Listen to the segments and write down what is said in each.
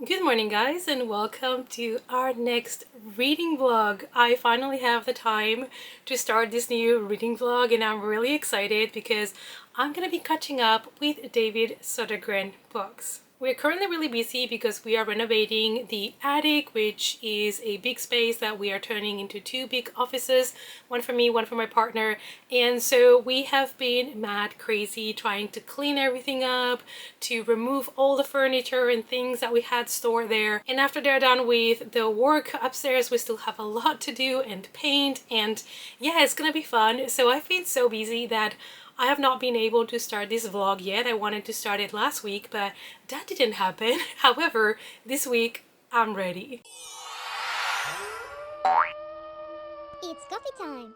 Good morning guys and welcome to our next reading vlog. I finally have the time to start this new reading vlog and I'm really excited because I'm gonna be catching up with David Sodergren books. We're currently really busy because we are renovating the attic, which is a big space that we are turning into two big offices, one for me, one for my partner. And so we have been mad crazy trying to clean everything up, to remove all the furniture and things that we had stored there. And after they're done with the work upstairs, we still have a lot to do and paint, and yeah, it's gonna be fun. So I've been so busy that I have not been able to start this vlog yet. I wanted to start it last week, but that didn't happen. However, this week I'm ready. It's coffee time!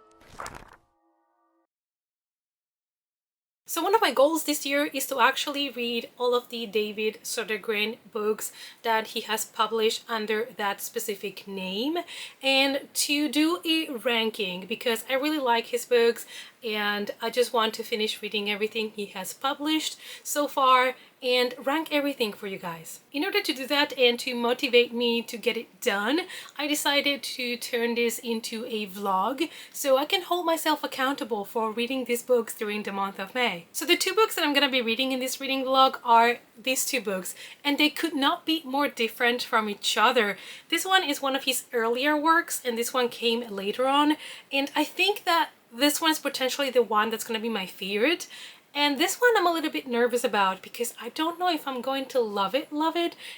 So one of my goals this year is to actually read all of the David Sodergren books that he has published under that specific name, and to do a ranking because I really like his books and I just want to finish reading everything he has published so far and rank everything for you guys. In order to do that and to motivate me to get it done, I decided to turn this into a vlog so I can hold myself accountable for reading these books during the month of May. So the two books that I'm gonna be reading in this reading vlog are these two books, and they could not be more different from each other. This one is one of his earlier works and this one came later on, and I think that this one's potentially the one that's going to be my favorite. And this one I'm a little bit nervous about because I don't know if I'm going to love it,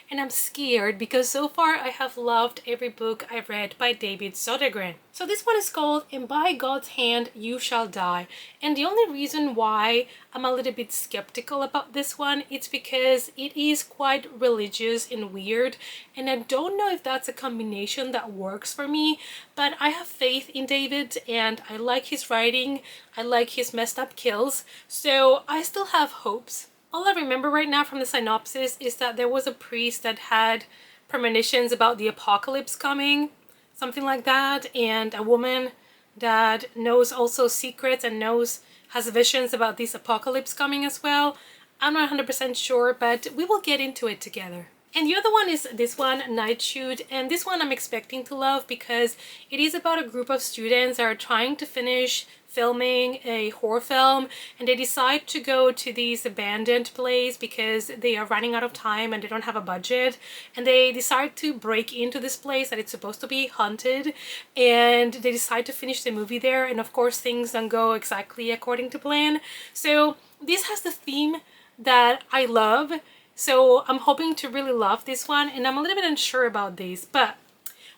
and I'm scared because so far I have loved every book I've read by David Sodergren. So this one is called And By God's Hand You Shall Die. And the only reason why I'm a little bit skeptical about this one is because it is quite religious and weird, and I don't know if that's a combination that works for me, but I have faith in David and I like his writing, I like his messed up kills, so I still have hopes. All I remember right now from the synopsis is that there was a priest that had premonitions about the apocalypse coming, something like that, and a woman that knows also secrets and has visions about this apocalypse coming as well. I'm not 100% sure, but we will get into it together. And the other one is this one, Nightshoot, and this one I'm expecting to love because it is about a group of students that are trying to finish filming a horror film, and they decide to go to this abandoned place because they are running out of time and they don't have a budget, and they decide to break into this place that it's supposed to be haunted, and they decide to finish the movie there, and of course things don't go exactly according to plan. So this has the theme that I love, so I'm hoping to really love this one, and I'm a little bit unsure about this, but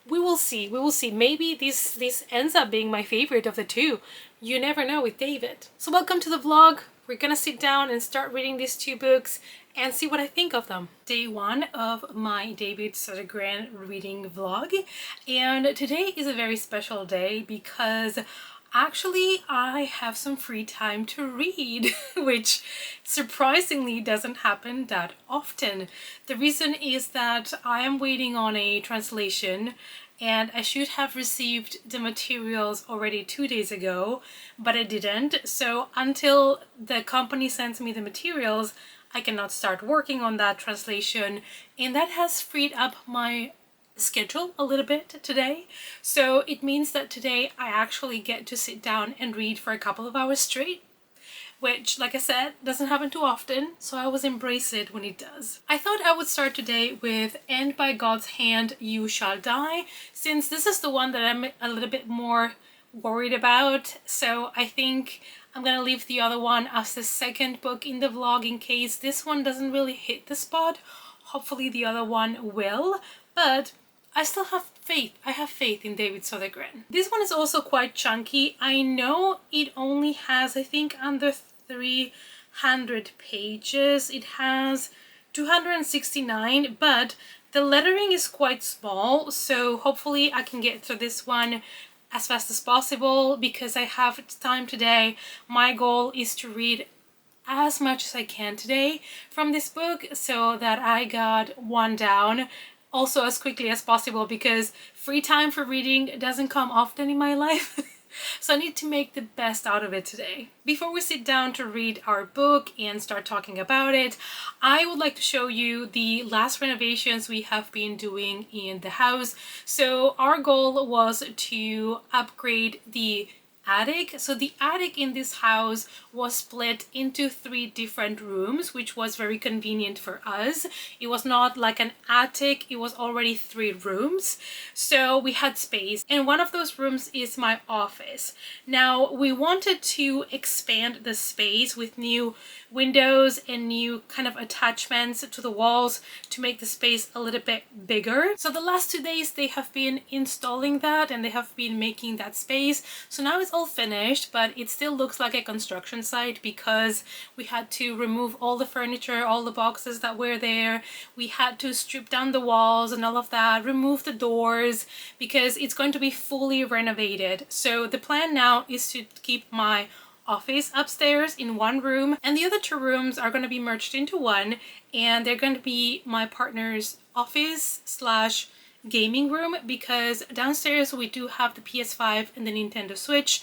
we will see. We will see. Maybe this ends up being my favorite of the two. You never know with David. So welcome to the vlog. We're gonna sit down and start reading these two books and see what I think of them. Day one of my David Sodergren reading vlog, and today is a very special day because actually I have some free time to read, which surprisingly doesn't happen that often. The reason is that I am waiting on a translation and I should have received the materials already 2 days ago, but I didn't. So until the company sends me the materials, I cannot start working on that translation, and that has freed up my schedule a little bit today. So it means that today I actually get to sit down and read for a couple of hours straight, which, like I said, doesn't happen too often, so I always embrace it when it does. I thought I would start today with And By God's Hand You Shall Die, since this is the one that I'm a little bit more worried about, so I think I'm gonna leave the other one as the second book in the vlog in case this one doesn't really hit the spot. Hopefully the other one will, but I still have faith. I have faith in David Sodergren. This one is also quite chunky. I know it only has, I think, under 300 pages. It has 269, but the lettering is quite small, so hopefully I can get through this one as fast as possible because I have time today. My goal is to read as much as I can today from this book so that I got one down also as quickly as possible because free time for reading doesn't come often in my life. So I need to make the best out of it today. Before we sit down to read our book and start talking about it, I would like to show you the last renovations we have been doing in the house. So our goal was to upgrade the attic. So the attic in this house was split into 3 different rooms, which was very convenient for us. It was not like an attic, it was already 3 rooms. So we had space, and one of those rooms is my office. Now we wanted to expand the space with new windows and new kind of attachments to the walls to make the space a little bit bigger. So the last 2 days they have been installing that and they have been making that space. So now it's all finished, but it still looks like a construction site because we had to remove all the furniture, all the boxes that were there. We had to strip down the walls and all of that, remove the doors, because it's going to be fully renovated. So the plan now is to keep my office upstairs in one room, and the other 2 rooms are going to be merged into one, and they're going to be my partner's office slash gaming room, because downstairs we do have the PS5 and the Nintendo Switch,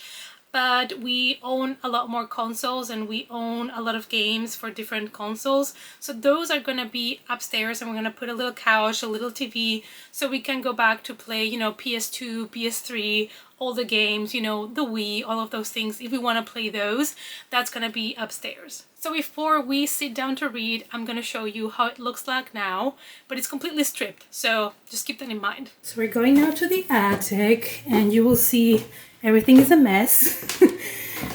but we own a lot more consoles and we own a lot of games for different consoles. So those are gonna be upstairs, and we're gonna put a little couch, a little TV, so we can go back to play, you know, PS2, PS3, all the games, you know, the Wii, all of those things. If we want to play those, that's gonna be upstairs. So before we sit down to read, I'm gonna show you how it looks like now, but it's completely stripped, so just keep that in mind. So we're going now to the attic, and you will see everything is a mess.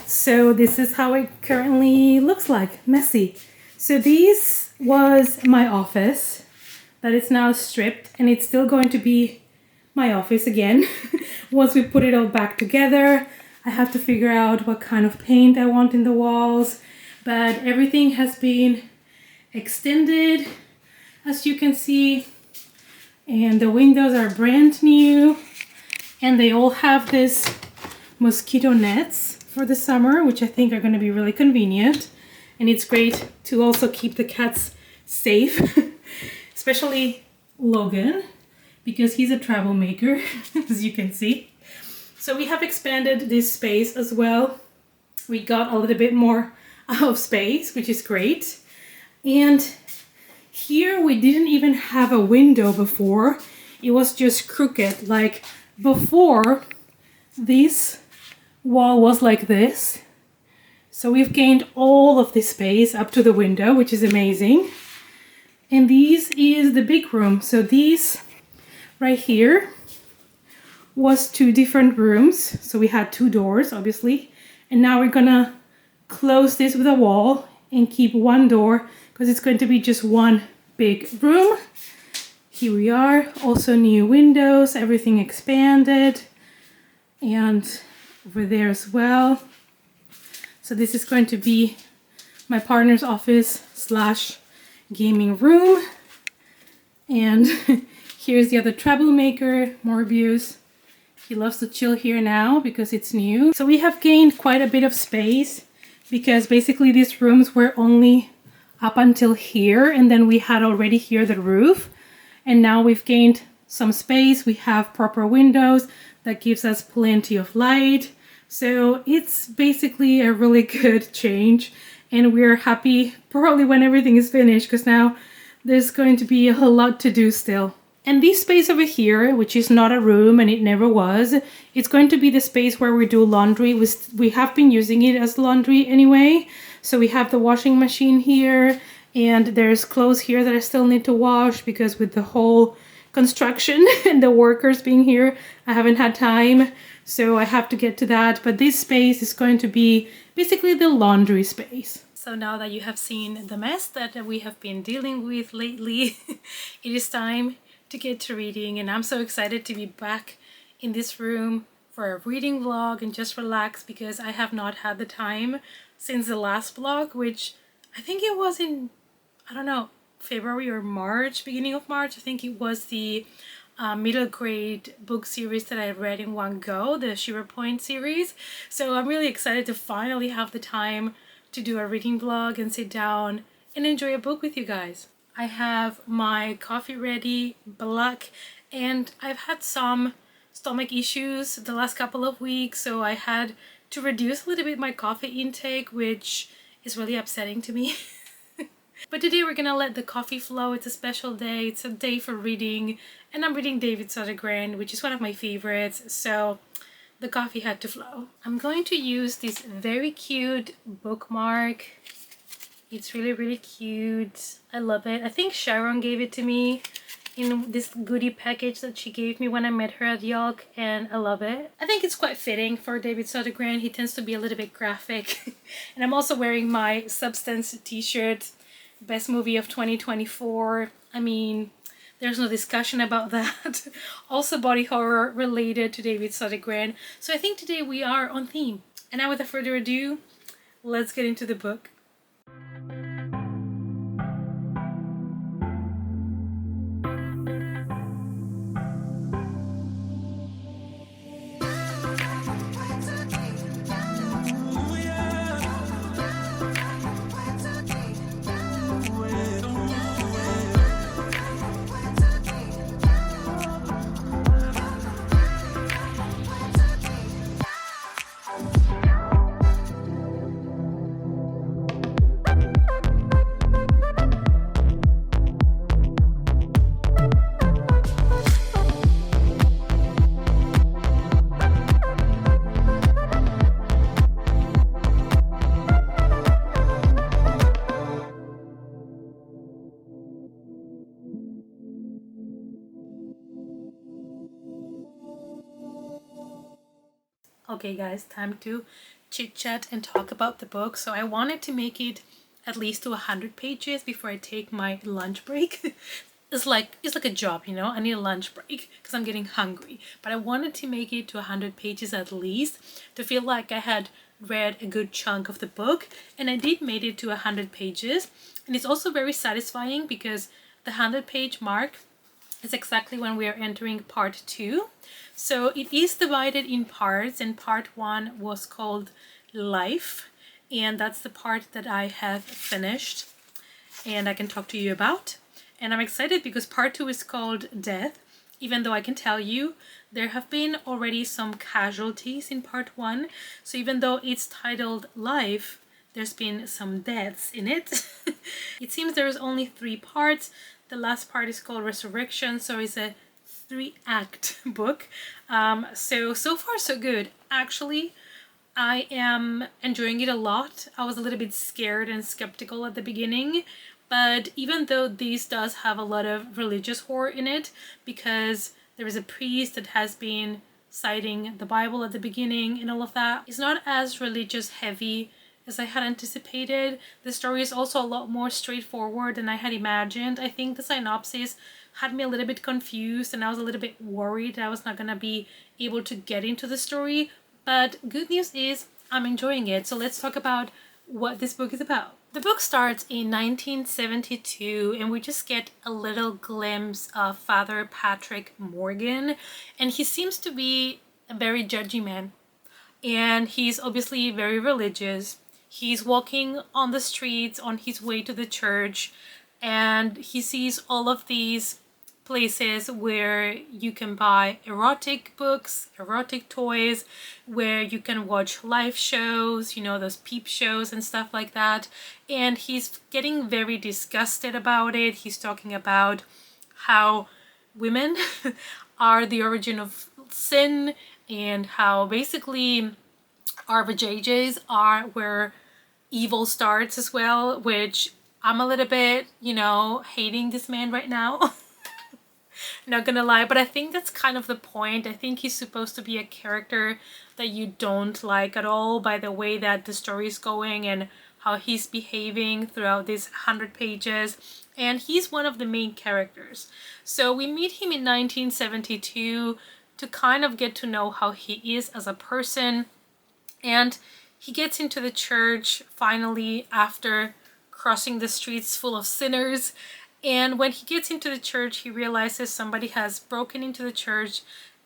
So this is how it currently looks like, messy. So this was my office that is now stripped, and it's still going to be my office again. Once we put it all back together, I have to figure out what kind of paint I want in the walls, but everything has been extended, as you can see, and the windows are brand new, and they all have this mosquito nets for the summer, which I think are going to be really convenient, and it's great to also keep the cats safe, especially Logan, because he's a troublemaker, as you can see. So we have expanded this space as well. We got a little bit more of space, which is great. And here we didn't even have a window before. It was just crooked. Like before, this wall was like this. So we've gained all of this space up to the window, which is amazing. And this is the big room. So these right here was 2 different rooms. So we had 2 doors, obviously. And now we're gonna close this with a wall and keep 1 door, because it's going to be just 1 big room. Here we are, also new windows, everything expanded, and over there as well. So this is going to be my partner's office slash gaming room. And here's the other troublemaker, Morbius. He loves to chill here now because it's new. So we have gained quite a bit of space, because basically these rooms were only up until here, and then we had already here the roof, and now we've gained some space. We have proper windows that gives us plenty of light. So it's basically a really good change, and we're happy probably when everything is finished, because now there's going to be a whole lot to do still. And this space over here, which is not a room and it never was, it's going to be the space where we do laundry. We have been using it as laundry anyway. So we have the washing machine here, and there's clothes here that I still need to wash, because with the whole construction and the workers being here, I haven't had time. So I have to get to that. But this space is going to be basically the laundry space. So now that you have seen the mess that we have been dealing with lately, it is time to get to reading, and I'm so excited to be back in this room for a reading vlog and just relax, because I have not had the time since the last vlog, which I think it was in, I don't know, February or March, beginning of March. I think it was the middle grade book series that I read in one go, the Shiver Point series. So I'm really excited to finally have the time to do a reading vlog and sit down and enjoy a book with you guys. I have my coffee ready, black, and I've had some stomach issues the last couple of weeks, so I had to reduce a little bit my coffee intake, which is really upsetting to me. But today we're gonna let the coffee flow. It's a special day. It's a day for reading, and I'm reading David Sodergren, which is one of my favorites, so the coffee had to flow. I'm going to use this very cute bookmark. It's really cute. I love it. I think Sharon gave it to me in this goodie package that she gave me when I met her at Yelk, and I love it. I think it's quite fitting for David Sodergren. He tends to be a little bit graphic. And I'm also wearing my Substance t-shirt, best movie of 2024. I mean, there's no discussion about that. Also body horror related to David Sodergren. So I think today we are on theme. And now without further ado, let's get into the book. Okay guys, time to chit chat and talk about the book. So I wanted to make it at least to 100 pages before I take my lunch break. It's like a job, you know. I need a lunch break because I'm getting hungry. But I wanted to make it to 100 pages at least to feel like I had read a good chunk of the book, and I did made it to 100 pages. And it's also very satisfying because the 100-page mark is exactly when we are entering part 2. So it is divided in parts, and part 1 was called Life, and that's the part that I have finished and I can talk to you about. And I'm excited because part 2 is called Death, even though I can tell you there have been already some casualties in part 1. So even though it's titled Life, there's been some deaths in it. It seems there's only 3 parts. The last part is called Resurrection, so it's a 3-act book. So far so good. Actually, I am enjoying it a lot. I was a little bit scared and skeptical at the beginning, but even though this does have a lot of religious horror in it, because there is a priest that has been citing the Bible at the beginning and all of that, it's not as religious heavy as I had anticipated. The story is also a lot more straightforward than I had imagined. I think the synopsis had me a little bit confused, and I was a little bit worried that I was not gonna be able to get into the story. But good news is I'm enjoying it. So let's talk about what this book is about. The book starts in 1972, and we just get a little glimpse of Father Patrick Morgan, and he seems to be a very judgy man, and he's obviously very religious. He's walking on the streets on his way to the church, and he sees all of these places where you can buy erotic books, erotic toys, where you can watch live shows, you know, those peep shows and stuff like that. And he's getting very disgusted about it. He's talking about how women are the origin of sin, and how basically our vajayjays are where evil starts as well, which I'm a little bit, you know, hating this man right now. Not gonna lie, but I think that's kind of the point. I think he's supposed to be a character that you don't like at all by the way that the story is going and how he's behaving throughout these 100 pages. And he's one of the main characters. So we meet him in 1972 to kind of get to know how he is as a person. And he gets into the church finally after crossing the streets full of sinners. And when he gets into the church, he realizes somebody has broken into the church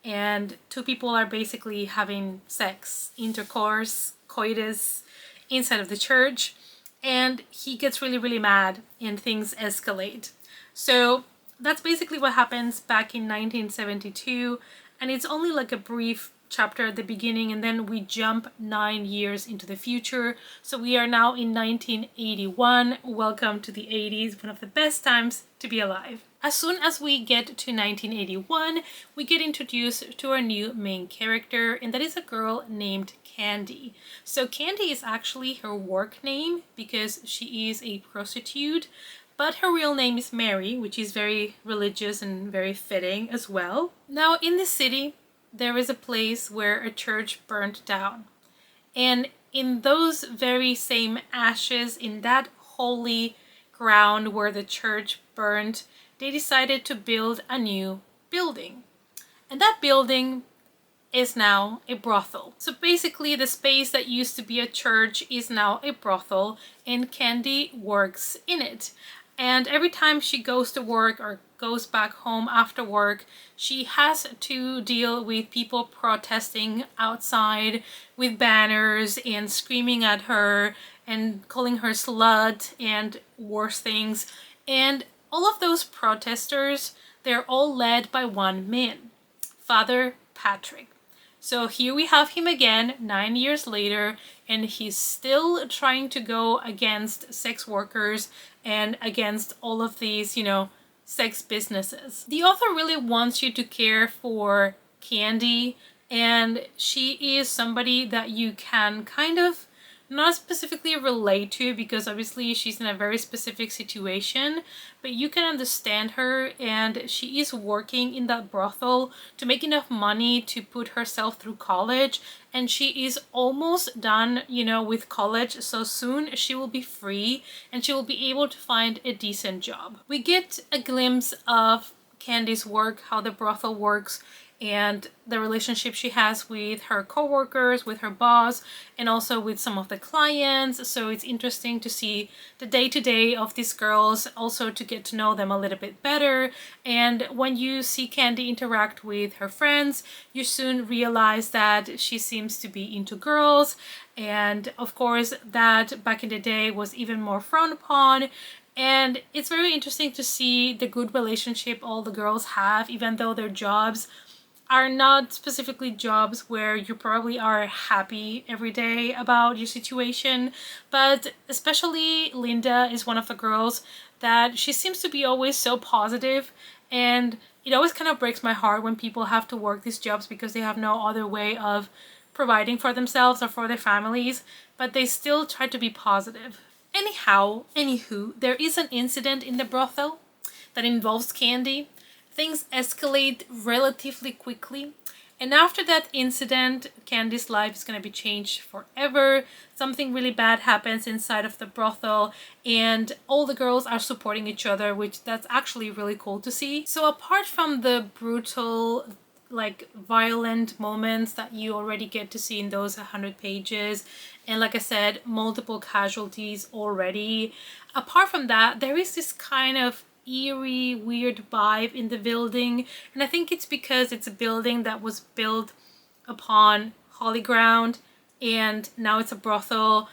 and 2 people are basically having sex, intercourse, coitus inside of the church. And he gets really mad and things escalate. So that's basically what happens back in 1972. and it's only like a brief chapter at the beginning, and then we jump 9 years into the future. So we are now in 1981. Welcome to the 80s, one of the best times to be alive. As soon as we get to 1981, we get introduced to our new main character, and that is a girl named Candy. So Candy is actually her work name because she is a prostitute, but her real name is Mary, which is very religious and very fitting as well. Now, in the city, there is a place where a church burned down. And in those very same ashes, in that holy ground where the church burned, they decided to build a new building. And that building is now a brothel. So basically the space that used to be a church is now a brothel, and Candy works in it. And every time she goes to work or goes back home after work, she has to deal with people protesting outside with banners and screaming at her and calling her slut and worse things. And all of those protesters, they're all led by one man, Father Patrick. So here we have him again 9 years later, and he's still trying to go against sex workers and against all of these, sex businesses. The author really wants you to care for Candy, and she is somebody that you can kind of not specifically relate to because obviously she's in a very specific situation, but you can understand her, and she is working in that brothel to make enough money to put herself through college, and she is almost done, with college, so soon she will be free and she will be able to find a decent job. We get a glimpse of Candy's work, how the brothel works, and the relationship she has with her co-workers, with her boss, and also with some of the clients. So it's interesting to see the day-to-day of these girls, also to get to know them a little bit better. And when you see Candy interact with her friends, you soon realize that she seems to be into girls. And of course, that back in the day was even more frowned upon. And it's very interesting to see the good relationship all the girls have, even though their jobs are not specifically jobs where you probably are happy every day about your situation. But especially Linda is one of the girls that she seems to be always so positive, and it always kind of breaks my heart when people have to work these jobs because they have no other way of providing for themselves or for their families, but they still try to be positive. Anywho, there is an incident in the brothel that involves Candy. Things escalate relatively quickly, and after that incident, Candy's life is going to be changed forever. Something really bad happens inside of the brothel, and all the girls are supporting each other, which that's actually really cool to see. So apart from the brutal, violent moments that you already get to see in those 100 pages, and like I said, multiple casualties already, apart from that, there is this kind of eerie, weird vibe in the building, and I think it's because it's a building that was built upon holy ground, and now it's a brothel,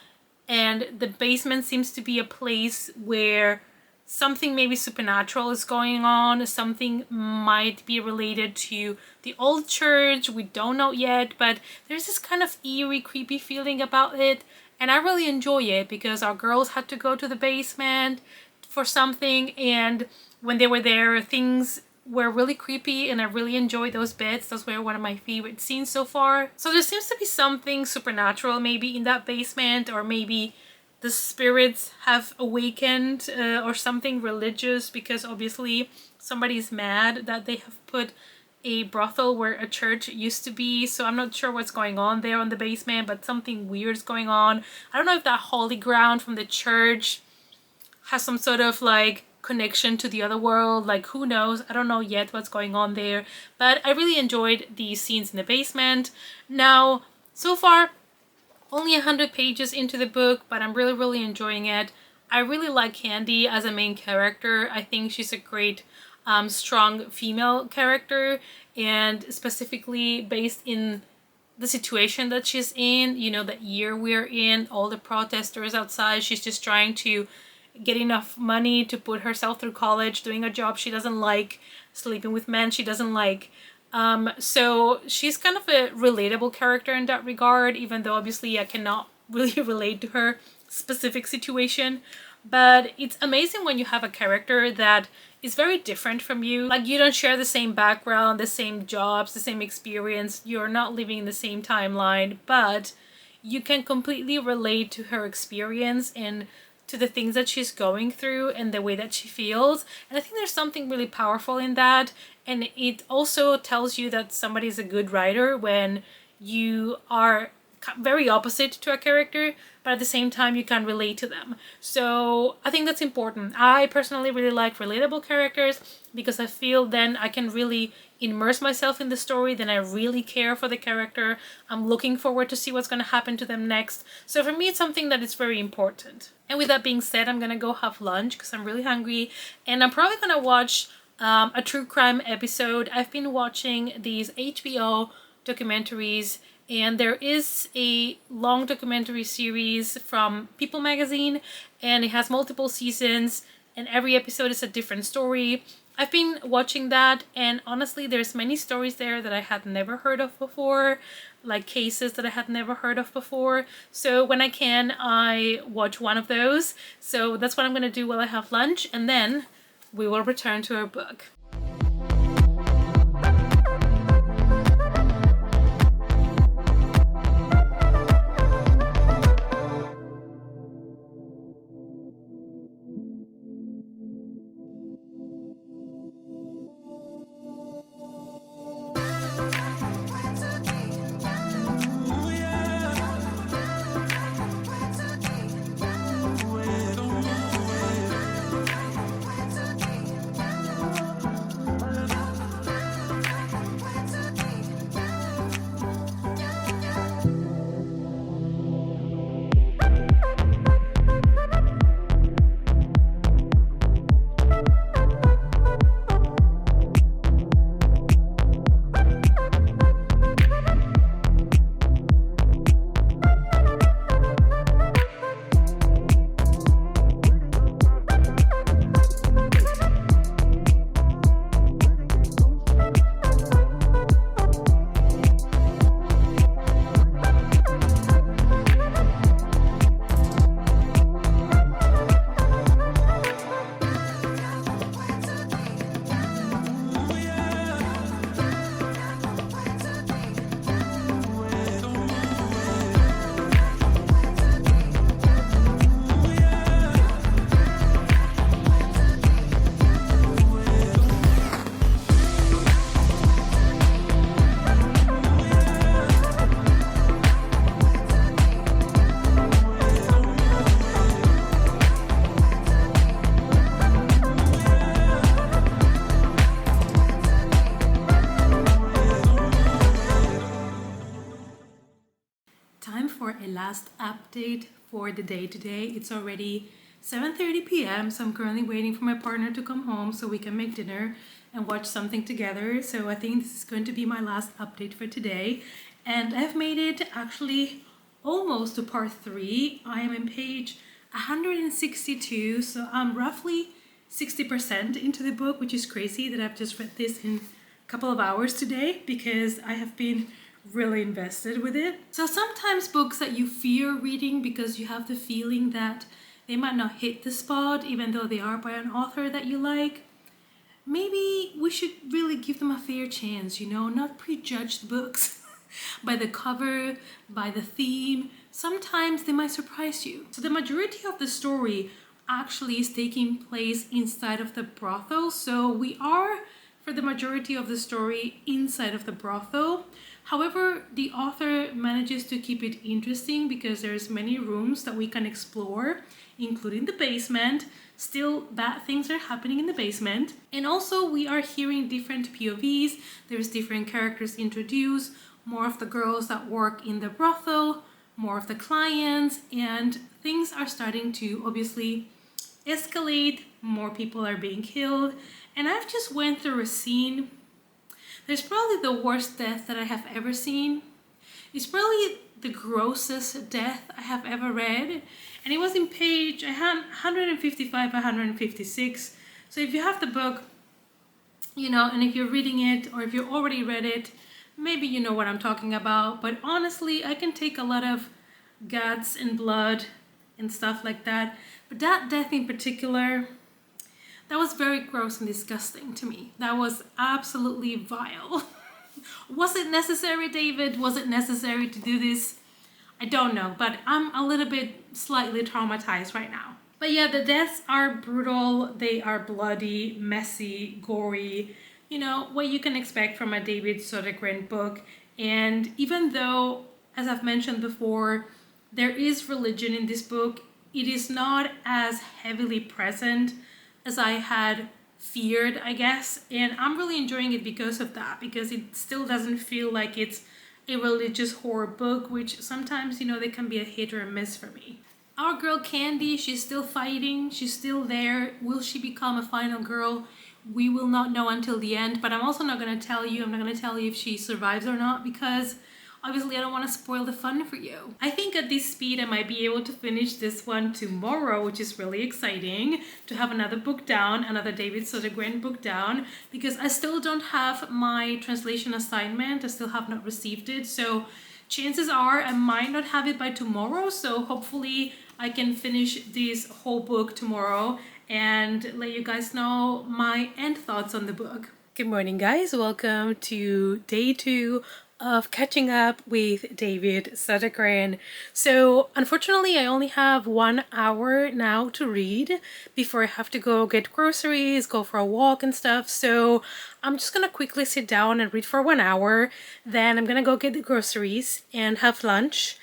and the basement seems to be a place where something maybe supernatural is going on. Something might be related to the old church, we don't know yet, but there's this kind of eerie, creepy feeling about it, and I really enjoy it because our girls had to go to the basement for something, and when they were there, things were really creepy, and I really enjoyed those bits. Those were one of my favorite scenes so far. So there seems to be something supernatural maybe in that basement, or maybe the spirits have awakened, or something religious, because obviously somebody's mad that they have put a brothel where a church used to be. So I'm not sure what's going on there on the basement, but something weird is going on. I don't know if that holy ground from the church has some sort of connection to the other world, who knows. I don't know yet what's going on there, but I really enjoyed these scenes in the basement. Now, so far, only 100 pages into the book, but I'm really enjoying it. I really like Candy as a main character. I think she's a great, strong female character, and specifically based in the situation that she's in, that year we're in, all the protesters outside, she's just trying to get enough money to put herself through college, doing a job she doesn't like, sleeping with men she doesn't like, So she's kind of a relatable character in that regard, even though obviously I cannot really relate to her specific situation. But it's amazing when you have a character that is very different from you. Like, you don't share the same background, the same jobs, the same experience. You're not living in the same timeline, but you can completely relate to her experience and to the things that she's going through and the way that she feels. And I think there's something really powerful in that. And it also tells you that somebody is a good writer when you are very opposite to a character, but at the same time you can relate to them. So I think that's important. I personally really like relatable characters because I feel then I can really immerse myself in the story, then I really care for the character. I'm looking forward to see what's going to happen to them next. So for me, it's something that is very important. And with that being said, I'm gonna go have lunch because I'm really hungry, and I'm probably gonna watch a true crime episode. I've been watching these HBO documentaries, and there is a long documentary series from People magazine, and it has multiple seasons, and every episode is a different story. I've been watching that, and honestly, there's many stories there that I had never heard of before, like cases that I had never heard of before. So when I can, I watch one of those. So that's what I'm gonna do while I have lunch, and then we will return to our book. Time for a last update for the day today. It's already 7:30 p.m. so I'm currently waiting for my partner to come home so we can make dinner and watch something together. So I think this is going to be my last update for today. And I've made it actually almost to part 3. I am in page 162, so I'm roughly 60% into the book, which is crazy that I've just read this in a couple of hours today because I have been really invested with it. So sometimes books that you fear reading because you have the feeling that they might not hit the spot even though they are by an author that you like, maybe we should really give them a fair chance, not prejudge the books by the cover, by the theme. Sometimes they might surprise you. So the majority of the story actually is taking place inside of the brothel. So we are, for the majority of the story, inside of the brothel. However, the author manages to keep it interesting because there's many rooms that we can explore, including the basement. Still, bad things are happening in the basement. And also, we are hearing different POVs. There's different characters introduced, more of the girls that work in the brothel, more of the clients, and things are starting to obviously escalate. More people are being killed. And I've just went through a scene. There's probably the worst death that I have ever seen. It's probably the grossest death I have ever read. And it was in page 155, 156. So if you have the book, you know, and if you're reading it or if you already read it, maybe you know what I'm talking about. But honestly, I can take a lot of guts and blood and stuff like that. But that death in particular, that was very gross and disgusting to me. That was absolutely vile. Was it necessary, David? Was it necessary to do this? I don't know, but I'm a little bit slightly traumatized right now. But yeah, the deaths are brutal, they are bloody, messy, gory, you know, what you can expect from a David Sodergren book. And even though, as I've mentioned before, there is religion in this book, it is not as heavily present as I had feared, I guess. And I'm really enjoying it because of that, because it still doesn't feel like it's a religious horror book, which sometimes, you know, they can be a hit or a miss for me. Our girl Candy, she's still fighting, she's still there. Will she become a final girl? We will not know until the end, but I'm also not going to tell you. I'm not going to tell you if she survives or not, because obviously I don't want to spoil the fun for you. I think at this speed I might be able to finish this one tomorrow, which is really exciting, to have another book down, another David Sodergren book down, because I still don't have my translation assignment. I still have not received it, so chances are I might not have it by tomorrow, so hopefully I can finish this whole book tomorrow and let you guys know my end thoughts on the book. Good morning, guys. Welcome to day 2 of catching up with David Sodergren. So unfortunately I only have 1 hour now to read before I have to go get groceries, go for a walk and stuff. So I'm just gonna quickly sit down and read for 1 hour. Then I'm gonna go get the groceries and have lunch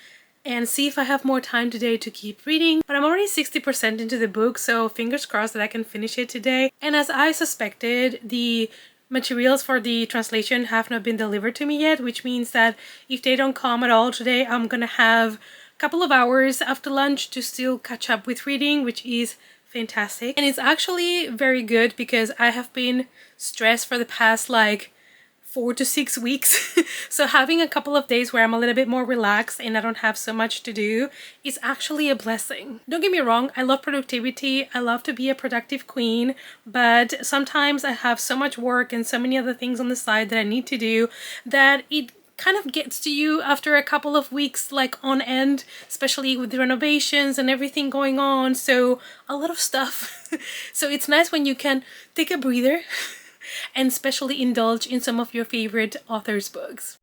and see if I have more time today to keep reading. But I'm already 60% into the book, so fingers crossed that I can finish it today. And as I suspected, the materials for the translation have not been delivered to me yet, which means that if they don't come at all today, I'm gonna have a couple of hours after lunch to still catch up with reading, which is fantastic. And it's actually very good because I have been stressed for the past like 4 to 6 weeks. So having a couple of days where I'm a little bit more relaxed and I don't have so much to do is actually a blessing. Don't get me wrong, I love productivity. I love to be a productive queen, but sometimes I have so much work and so many other things on the side that I need to do that it kind of gets to you after a couple of weeks, like on end, especially with the renovations and everything going on. So a lot of stuff. So it's nice when you can take a breather and especially indulge in some of your favorite authors' books.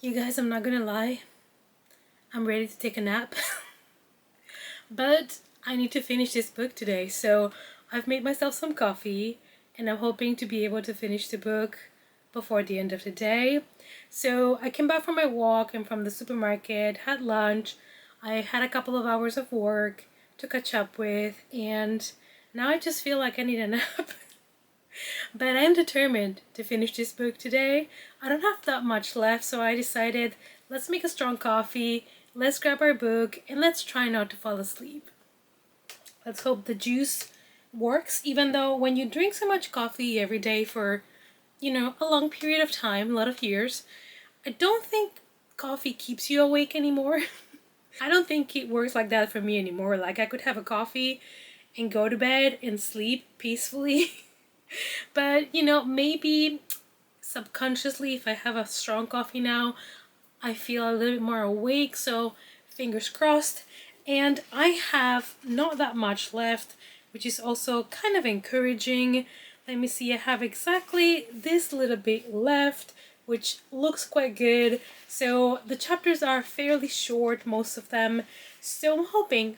You guys, I'm not gonna lie, I'm ready to take a nap. But I need to finish this book today, so I've made myself some coffee and I'm hoping to be able to finish the book before the end of the day. So I came back from my walk and from the supermarket, had lunch. I had a couple of hours of work to catch up with, and now I just feel like I need a nap. But I am determined to finish this book today. I don't have that much left, so I decided let's make a strong coffee, let's grab our book, and let's try not to fall asleep. Let's hope the juice works, even though when you drink so much coffee every day for, a long period of time, a lot of years, I don't think coffee keeps you awake anymore. I don't think it works like that for me anymore. Like, I could have a coffee and go to bed and sleep peacefully. But, maybe subconsciously, if I have a strong coffee now, I feel a little bit more awake, so fingers crossed. And I have not that much left, which is also kind of encouraging. Let me see, I have exactly this little bit left, which looks quite good. So the chapters are fairly short, most of them. So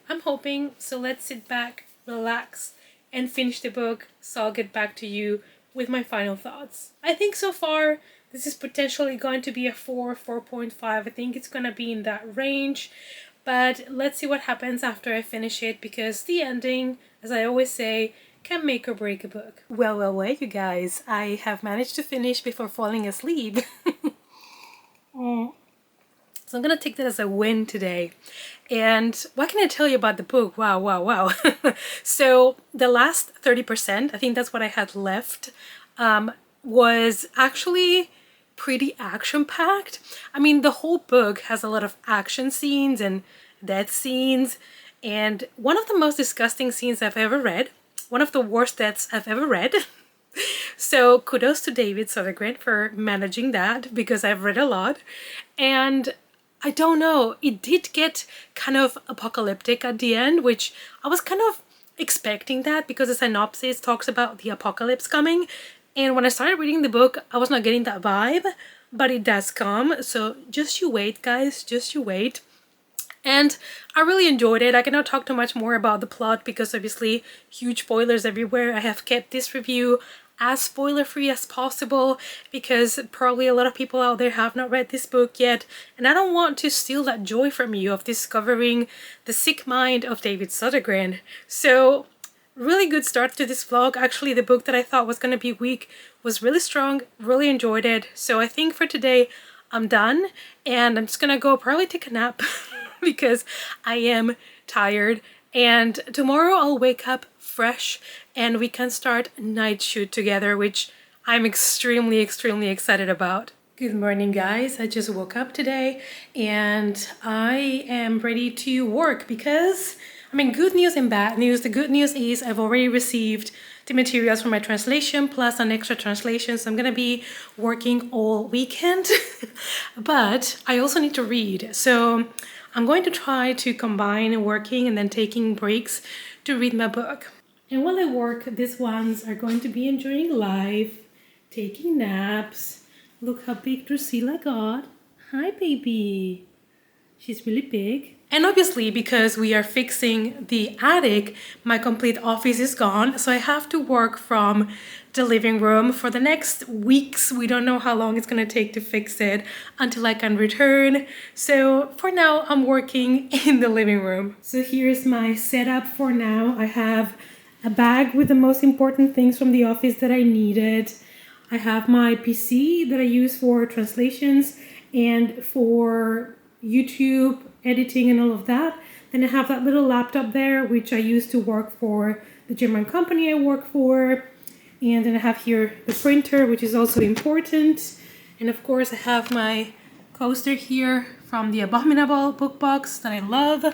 I'm hoping. So let's sit back, relax, and finish the book. So I'll get back to you with my final thoughts. I think so far this is potentially going to be a 4.5. I think it's going to be in that range. But let's see what happens after I finish it, because the ending, as I always say, can make or break a book. Well, you guys, I have managed to finish before falling asleep. So I'm gonna take that as a win today. And what can I tell you about the book? Wow. So the last 30%, I think that's what I had left, was actually pretty action-packed. I mean, the whole book has a lot of action scenes and death scenes, and one of the most disgusting scenes I've ever read, one of the worst deaths I've ever read. So kudos to David Sodergren for managing that, because I've read a lot. And I don't know, it did get kind of apocalyptic at the end, which I was kind of expecting that, because the synopsis talks about the apocalypse coming. And when I started reading the book, I was not getting that vibe, but it does come. So just you wait, guys, just you wait. And I really enjoyed it. I cannot talk too much more about the plot because obviously huge spoilers everywhere. I have kept this review as spoiler-free as possible because probably a lot of people out there have not read this book yet, and I don't want to steal that joy from you of discovering the sick mind of David Sodergren. So really good start to this vlog. Actually, the book that I thought was gonna be weak was really strong, really enjoyed it. So I think for today I'm done, and I'm just gonna go probably take a nap because I am tired. And tomorrow I'll wake up fresh and we can start Nightshoot together, which I'm extremely excited about. Good morning, guys. I just woke up today and I am ready to work because, I mean, good news and bad news. The good news is I've already received the materials for my translation plus an extra translation, so I'm gonna be working all weekend. But I also need to read, so I'm going to try to combine working and then taking breaks to read my book. And while I work, these ones are going to be enjoying life, taking naps. Look how big Drusilla got. Hi, baby. She's really big. And obviously, because we are fixing the attic, my complete office is gone, so I have to work from the living room for the next weeks. We don't know how long it's gonna take to fix it until I can return. So for now, I'm working in the living room. So here's my setup for now. I have a bag with the most important things from the office that I needed. I have my PC that I use for translations and for YouTube editing and all of that. Then I have that little laptop there, which I use to work for the German company I work for. And then I have here the printer, which is also important. And of course I have my coaster here from the Abominable book box that I love.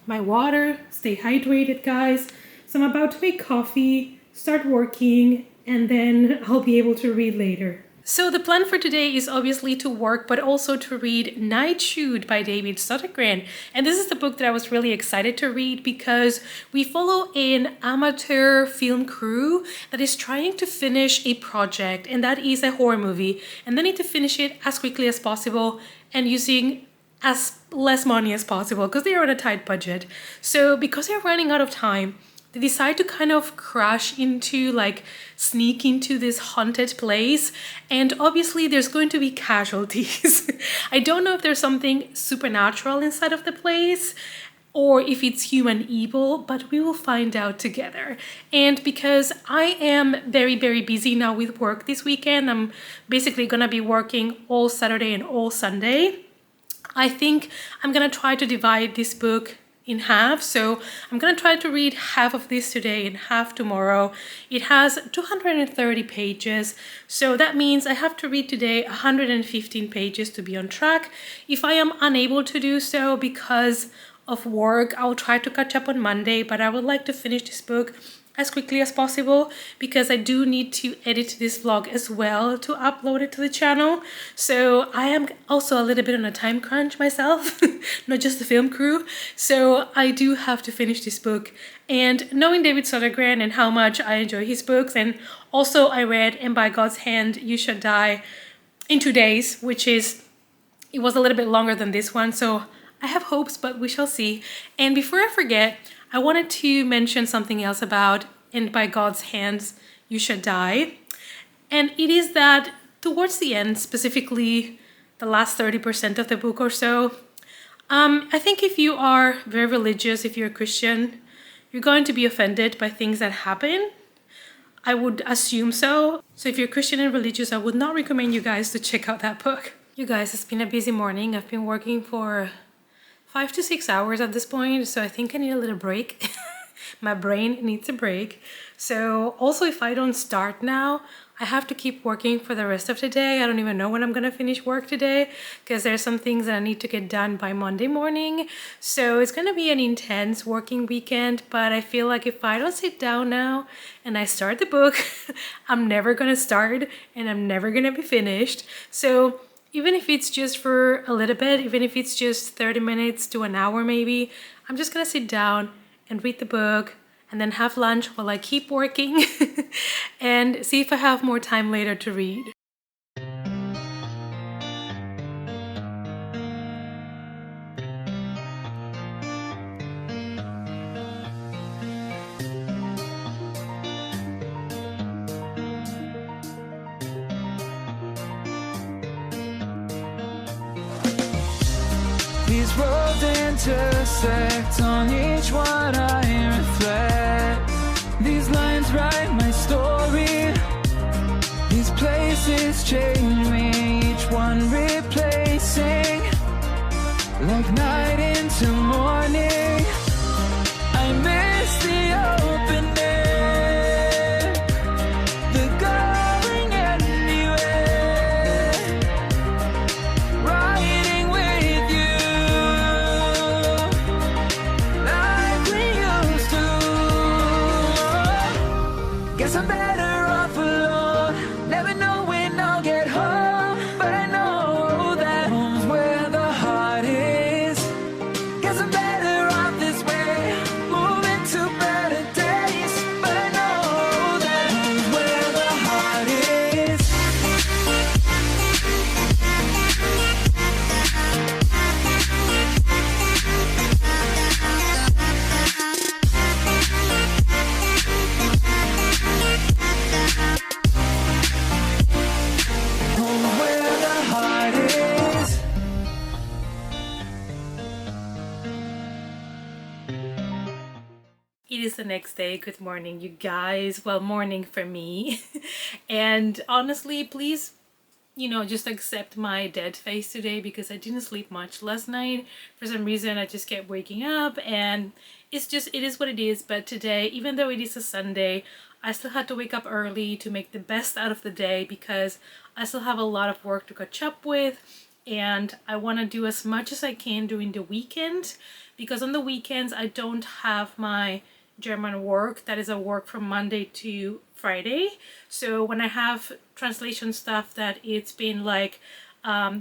My water, stay hydrated, guys. So I'm about to make coffee, start working, and then I'll be able to read later. So the plan for today is obviously to work, but also to read Nightshoot by David Sodergren. And this is the book that I was really excited to read because we follow an amateur film crew that is trying to finish a project, and that is a horror movie. And they need to finish it as quickly as possible and using as less money as possible because they are on a tight budget. So because they're running out of time, they decide to kind of crash into, like, sneak into this haunted place, and obviously there's going to be casualties. I don't know if there's something supernatural inside of the place or if it's human evil, but we will find out together. And because I am very, very busy now with work this weekend, I'm basically gonna be working all Saturday and all Sunday. I think I'm gonna try to divide this book in half. So I'm gonna try to read half of this today and half tomorrow. It has 230 pages, so that means I have to read today 115 pages to be on track. If I am unable to do so because of work, I'll try to catch up on Monday, but I would like to finish this book as quickly as possible because I do need to edit this vlog as well to upload it to the channel. So I am also a little bit on a time crunch myself, not just the film crew. So I do have to finish this book. And knowing David Sodergren and how much I enjoy his books, and also I read And by God's Hand You Shall Die in 2 days, which is, it was a little bit longer than this one. So I have hopes, but we shall see. And before I forget, I wanted to mention something else about And by God's Hands You Shall Die. And it is that towards the end, specifically the last 30% of the book or so, I think if you are very religious, if you're a Christian, you're going to be offended by things that happen. I would assume so. So if you're Christian and religious, I would not recommend you guys to check out that book. You guys, it's been a busy morning. I've been working for 5 to 6 hours at this point, so I think I need a little break. My brain needs a break. So also, if I don't start now, I have to keep working for the rest of the day. I don't even know when I'm gonna finish work today because there's some things that I need to get done by Monday morning. So it's gonna be an intense working weekend, but I feel like if I don't sit down now and I start the book, I'm never gonna start and I'm never gonna be finished. So even if it's just for a little bit, even if it's just 30 minutes to an hour maybe, I'm just gonna sit down and read the book and then have lunch while I keep working and see if I have more time later to read. These roads intersect, on each one I reflect. These lines write my story. These places change me, each one replacing. Like night into morning, I miss the open air, the going anywhere, riding with you like we used to. Guess I'm better off alone, never know when I'll get home, but I know that home's where the heart is. Guess I'm better off this way, moving to better days, but I know that home's where the heart is. Home's where the heart is. It is the next day. Good morning, you guys. Well, morning for me. And honestly, please, just accept my dead face today because I didn't sleep much last night. For some reason, I just kept waking up and it is what it is. But today, even though it is a Sunday, I still had to wake up early to make the best out of the day because I still have a lot of work to catch up with. And I want to do as much as I can during the weekend because on the weekends, I don't have my German work. That is a work from Monday to Friday. So when I have translation stuff that it's been like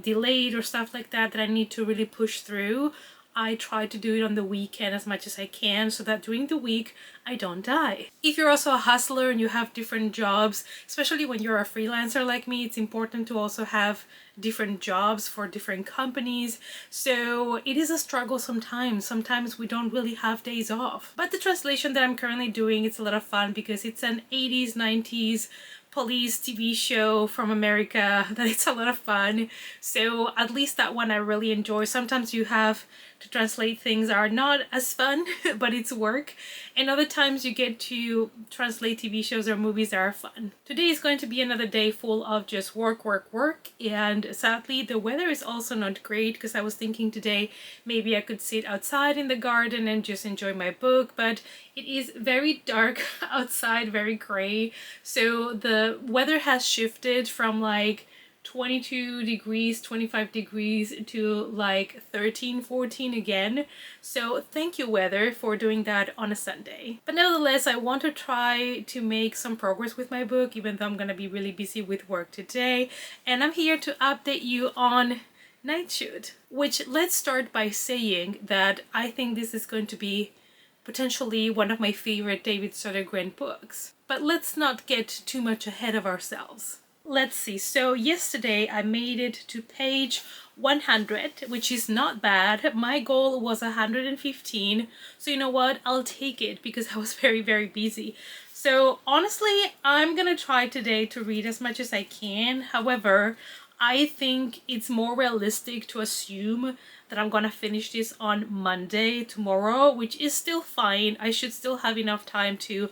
delayed or stuff like that that I need to really push through, I try to do it on the weekend as much as I can so that during the week I don't die. If you're also a hustler and you have different jobs, especially when you're a freelancer like me, it's important to also have different jobs for different companies. So it is a struggle sometimes. Sometimes we don't really have days off. But the translation that I'm currently doing, it's a lot of fun because it's an 80s, 90s police TV show from America that it's a lot of fun. So at least that one I really enjoy. Sometimes you have to translate things that are not as fun, but it's work. And other times you get to translate TV shows or movies that are fun. Today is going to be another day full of just work, work, work. And sadly, the weather is also not great because I was thinking today maybe I could sit outside in the garden and just enjoy my book, but it is very dark outside, very gray. So the weather has shifted from like 22 degrees, 25 degrees to like 13, 14 again. So thank you, weather, for doing that on a Sunday. But nevertheless, I want to try to make some progress with my book, even though I'm gonna be really busy with work today. And I'm here to update you on Nightshoot, which let's start by saying that I think this is going to be potentially one of my favorite David Sodergren books. But let's not get too much ahead of ourselves. Let's see, so yesterday I made it to page 100, which is not bad. My goal was 115, so you know what, I'll take it because I was very, very busy. So honestly, I'm gonna try today to read as much as I can. However, I think it's more realistic to assume that I'm gonna finish this on Monday, tomorrow, which is still fine. I should still have enough time to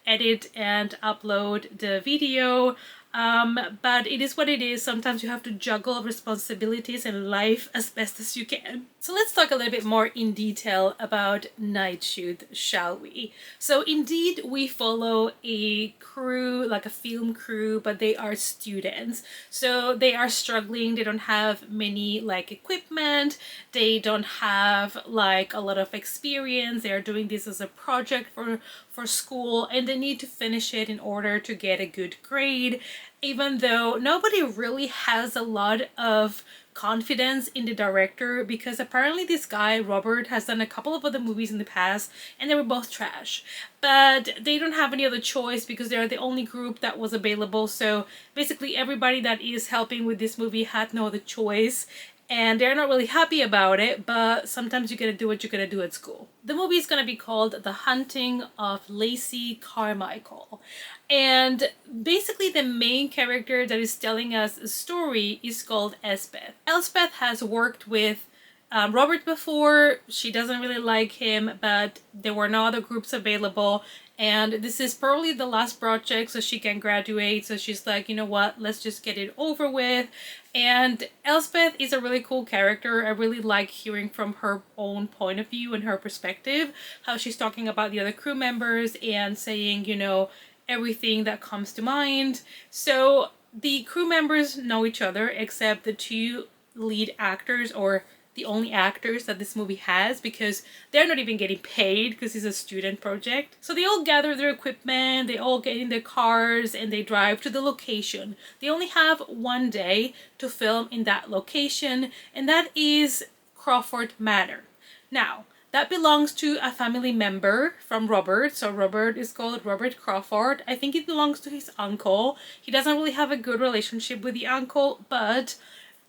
edit and upload the video. But it is what it is. Sometimes you have to juggle responsibilities and life as best as you can. So let's talk a little bit more in detail about Nightshoot, shall we? So indeed, we follow a crew, like a film crew, but they are students. So they are struggling. They don't have many like equipment. They don't have like a lot of experience. They are doing this as a project for school, and they need to finish it in order to get a good grade, even though nobody really has a lot of confidence in the director, because apparently this guy Robert has done a couple of other movies in the past and they were both trash, but they don't have any other choice because they're the only group that was available. So basically everybody that is helping with this movie had no other choice, and they're not really happy about it, but sometimes you gotta do what you gotta do at school. The movie is gonna be called The Hunting of Lacey Carmichael. And basically the main character that is telling us a story is called Elspeth. Elspeth has worked with Robert before. She doesn't really like him, but there were no other groups available. And this is probably the last project so she can graduate. So she's like, you know what, let's just get it over with. And Elspeth is a really cool character. I really like hearing from her own point of view and her perspective, how she's talking about the other crew members and saying, you know, everything that comes to mind. So the crew members know each other except the two lead actors, or the only actors that this movie has, because they're not even getting paid because it's a student project. So they all gather their equipment, they all get in their cars and they drive to the location. They only have one day to film in that location, and that is Crawford Manor. Now, that belongs to a family member from Robert. So Robert is called Robert Crawford. I think it belongs to his uncle. He doesn't really have a good relationship with the uncle, but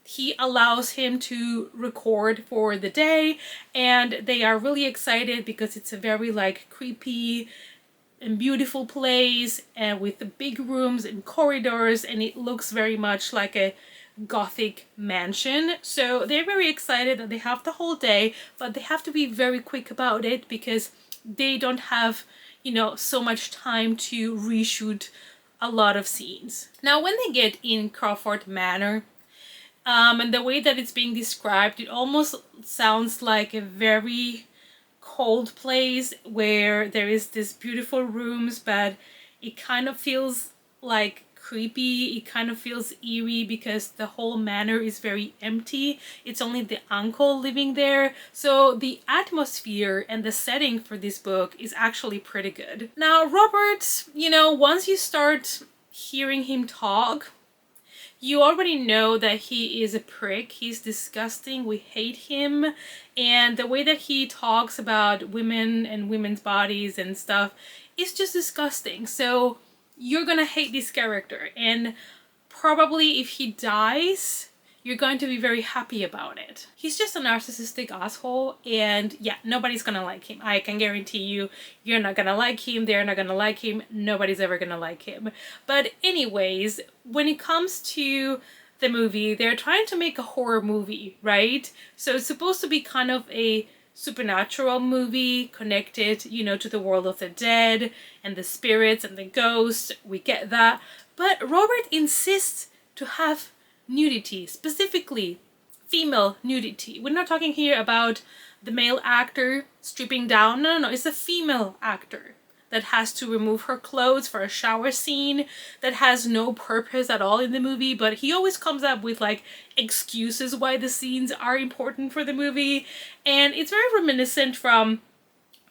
he allows him to record for the day, and they are really excited because it's a very like creepy and beautiful place, and with the big rooms and corridors, and it looks very much like a Gothic mansion. So they're very excited that they have the whole day, but they have to be very quick about it because they don't have, you know, so much time to reshoot a lot of scenes. Now when they get in Crawford Manor, and the way that it's being described, it almost sounds like a very cold place where there is this beautiful rooms, but it kind of feels like creepy. It kind of feels eerie because the whole manor is very empty. It's only the uncle living there. So the atmosphere and the setting for this book is actually pretty good. Now Robert, you know, once you start hearing him talk, You already know that he is a prick. He's disgusting. We hate him. And the way that he talks about women and women's bodies and stuff is just disgusting. So you're gonna hate this character. And probably if he dies, you're going to be very happy about it. He's just a narcissistic asshole, and yeah, nobody's gonna like him. I can guarantee you, you're not gonna like him, they're not gonna like him, nobody's ever gonna like him. But anyways, when it comes to the movie, they're trying to make a horror movie, right? So it's supposed to be kind of a supernatural movie connected, you know, to the world of the dead and the spirits and the ghosts. We get that. But Robert insists to have nudity, specifically female nudity. We're not talking here about the male actor stripping down. No, it's a female actor that has to remove her clothes for a shower scene that has no purpose at all in the movie, but he always comes up with like excuses why the scenes are important for the movie. And it's very reminiscent from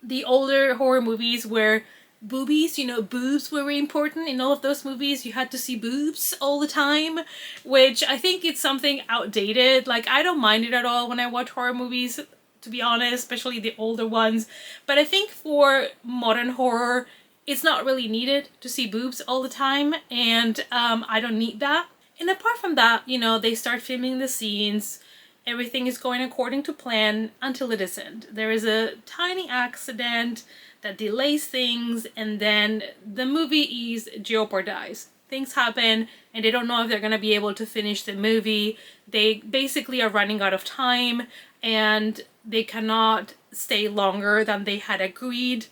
the older horror movies where boobies, you know, boobs were very important. In all of those movies you had to see boobs all the time, which I think it's something outdated. Like, I don't mind it at all when I watch horror movies, to be honest, especially the older ones. But I think for modern horror, it's not really needed to see boobs all the time, and I don't need that. And apart from that, you know, they start filming the scenes. Everything is going according to plan until it isn't. There is a tiny accident that delays things, and then the movie is jeopardized. Things happen and they don't know if they're gonna be able to finish the movie. They basically are running out of time and they cannot stay longer than they had agreed.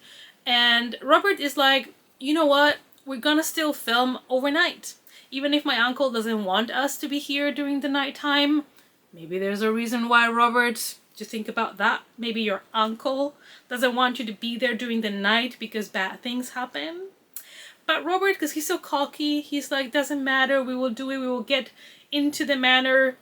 And Robert is like, you know what? We're gonna still film overnight. Even if my uncle doesn't want us to be here during the nighttime. Maybe there's a reason why, Robert. Just think about that. Maybe your uncle doesn't want you to be there during the night because bad things happen. But Robert, because he's so cocky, he's like, doesn't matter, we will do it, we will get into the manor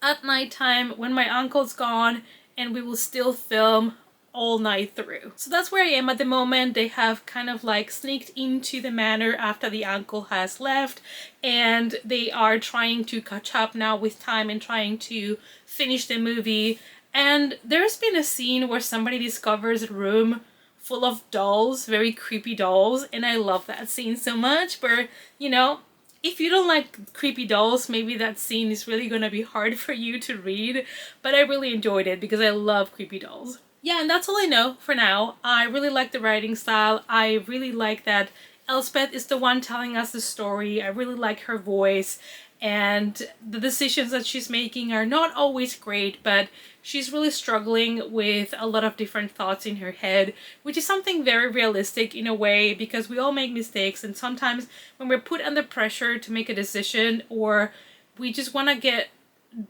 at nighttime when my uncle's gone, and we will still film all night through. So that's where I am at the moment. They have kind of like sneaked into the manor after the uncle has left, and they are trying to catch up now with time and trying to finish the movie. And there's been a scene where somebody discovers a room full of dolls, very creepy dolls, and I love that scene so much. Where, you know, if you don't like creepy dolls, maybe that scene is really gonna be hard for you to read, but I really enjoyed it because I love creepy dolls. Yeah, and that's all I know for now. I really like the writing style. I really like that Elspeth is the one telling us the story. I really like her voice, and the decisions that she's making are not always great, but she's really struggling with a lot of different thoughts in her head, which is something very realistic in a way, because we all make mistakes, and sometimes when we're put under pressure to make a decision, or we just want to get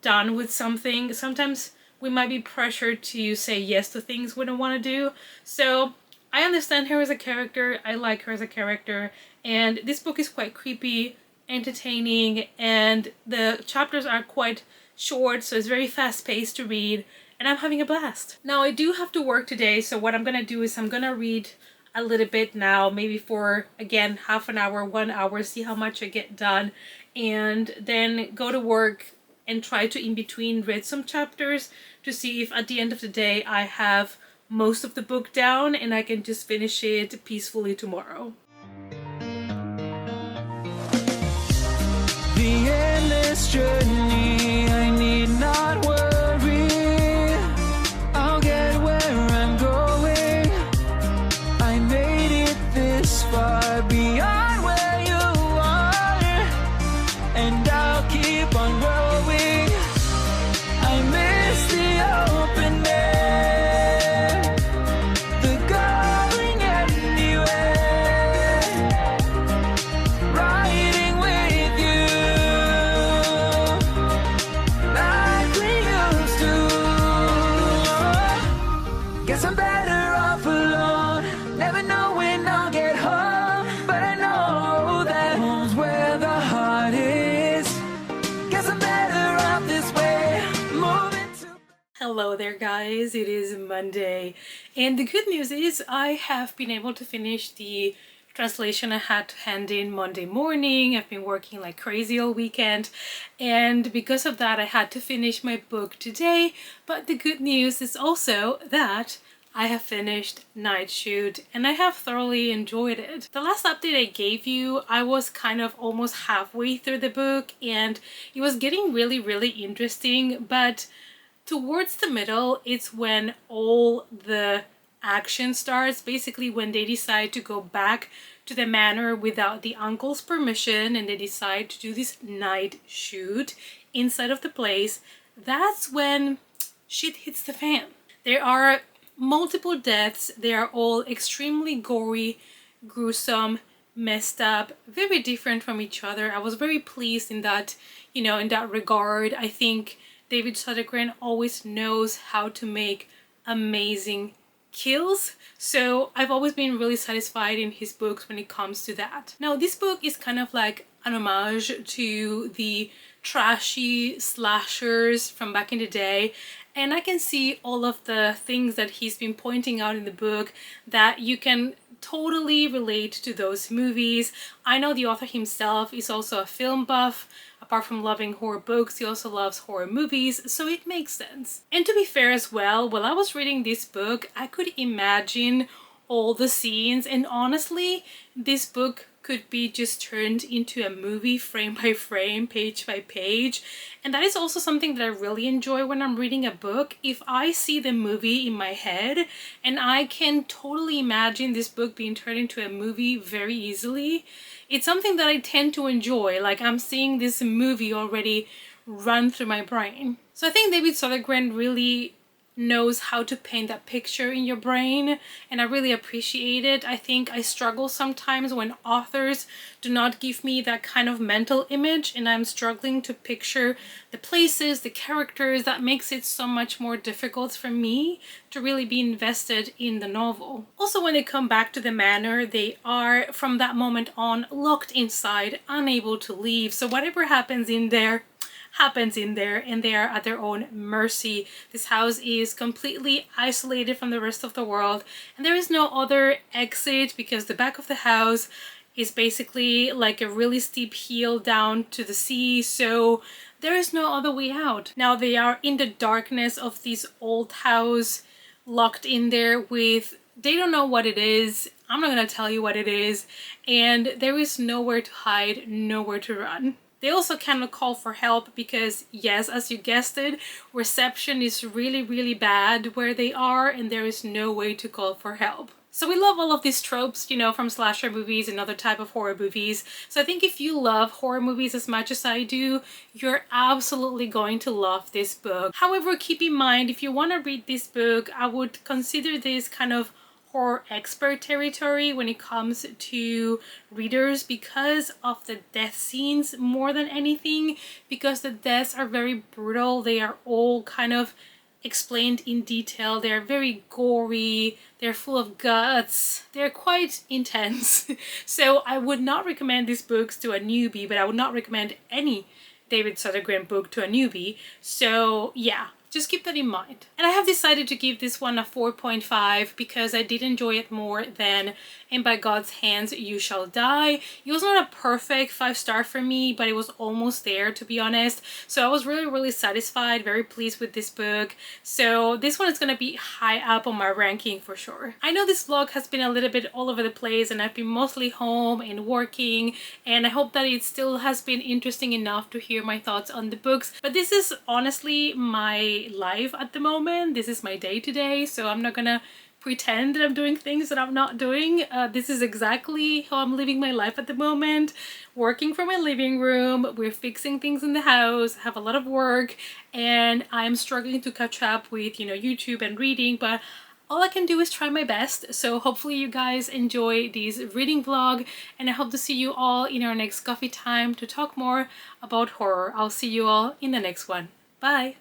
done with something, sometimes we might be pressured to say yes to things we don't want to do. So I understand her as a character, I like her as a character, and this book is quite creepy, entertaining, and the chapters are quite short, so it's very fast-paced to read, and I'm having a blast. Now, I do have to work today, so what I'm gonna do is I'm gonna read a little bit now, maybe for, again, half an hour, 1 hour, see how much I get done, and then go to work and try to, in between, read some chapters to see if at the end of the day I have most of the book down and I can just finish it peacefully tomorrow. The endless journey, I need not worry. I'll get where I'm going. I made it this far beyond where you are, and I'll keep on growing. I miss the open air, the going anywhere, riding with you like we used to. Guess I'm better off alone, never know when I'll get home, but I know that home's where the heart is. Guess I'm better off this way, moving to... Hello there, guys. It is Monday, and the good news is I have been able to finish the translation I had to hand in Monday morning. I've been working like crazy all weekend, and because of that I had to finish my book today. But the good news is also that I have finished Nightshoot and I have thoroughly enjoyed it. The last update I gave you, I was kind of almost halfway through the book and it was getting really interesting, but towards the middle, it's when all the action starts. Basically, when they decide to go back to the manor without the uncle's permission and they decide to do this night shoot inside of the place, that's when shit hits the fan. There are multiple deaths. They are all extremely gory, gruesome, messed up, very different from each other. I was very pleased in that, in that regard. I think David Sodergren always knows how to make amazing kills, so I've always been really satisfied in his books when it comes to that. Now this book is kind of like an homage to the trashy slashers from back in the day, and I can see all of the things that he's been pointing out in the book that you can totally relate to those movies. I know the author himself is also a film buff. Apart from loving horror books, he also loves horror movies, so it makes sense. And to be fair as well, while I was reading this book, I could imagine all the scenes, and honestly, this book could be just turned into a movie frame by frame, page by page. And that is also something that I really enjoy when I'm reading a book. If I see the movie in my head and I can totally imagine this book being turned into a movie very easily, it's something that I tend to enjoy. Like I'm seeing this movie already run through my brain. So I think David Sodergren really knows how to paint that picture in your brain, and I really appreciate it. I think I struggle sometimes when authors do not give me that kind of mental image and I'm struggling to picture the places, the characters. That makes it so much more difficult for me to really be invested in the novel. Also, when they come back to the manor, they are from that moment on locked inside, unable to leave. So whatever happens in there and they are at their own mercy. This house is completely isolated from the rest of the world and there is no other exit because the back of the house is basically like a really steep hill down to the sea, so there is no other way out. Now they are in the darkness of this old house, locked in there with, they don't know what it is. I'm not gonna tell you what it is, and there is nowhere to hide, nowhere to run. They also cannot call for help because, yes, as you guessed it, reception is really bad where they are and there is no way to call for help. So we love all of these tropes, from slasher movies and other type of horror movies. So I think if you love horror movies as much as I do, you're absolutely going to love this book. However, keep in mind, if you want to read this book, I would consider this kind of horror expert territory when it comes to readers because of the death scenes more than anything, because the deaths are very brutal. They are all kind of explained in detail. They're very gory, they're full of guts, they're quite intense. So I would not recommend these books to a newbie, but I would not recommend any David Sodergren book to a newbie. So yeah, just keep that in mind. And I have decided to give this one a 4.5 because I did enjoy it more than And by God's Hands You Shall Die. It was not a perfect 5-star for me, but it was almost there, to be honest. So I was really satisfied, very pleased with this book. So this one is going to be high up on my ranking for sure. I know this vlog has been a little bit all over the place and I've been mostly home and working, and I hope that it still has been interesting enough to hear my thoughts on the books. But this is honestly my life at the moment. This is my day-to-day, so I'm not gonna pretend that I'm doing things that I'm not doing. This is exactly how I'm living my life at the moment. Working from my living room, we're fixing things in the house, I have a lot of work, and I'm struggling to catch up with, YouTube and reading, but all I can do is try my best. So hopefully you guys enjoy this reading vlog, and I hope to see you all in our next coffee time to talk more about horror. I'll see you all in the next one. Bye!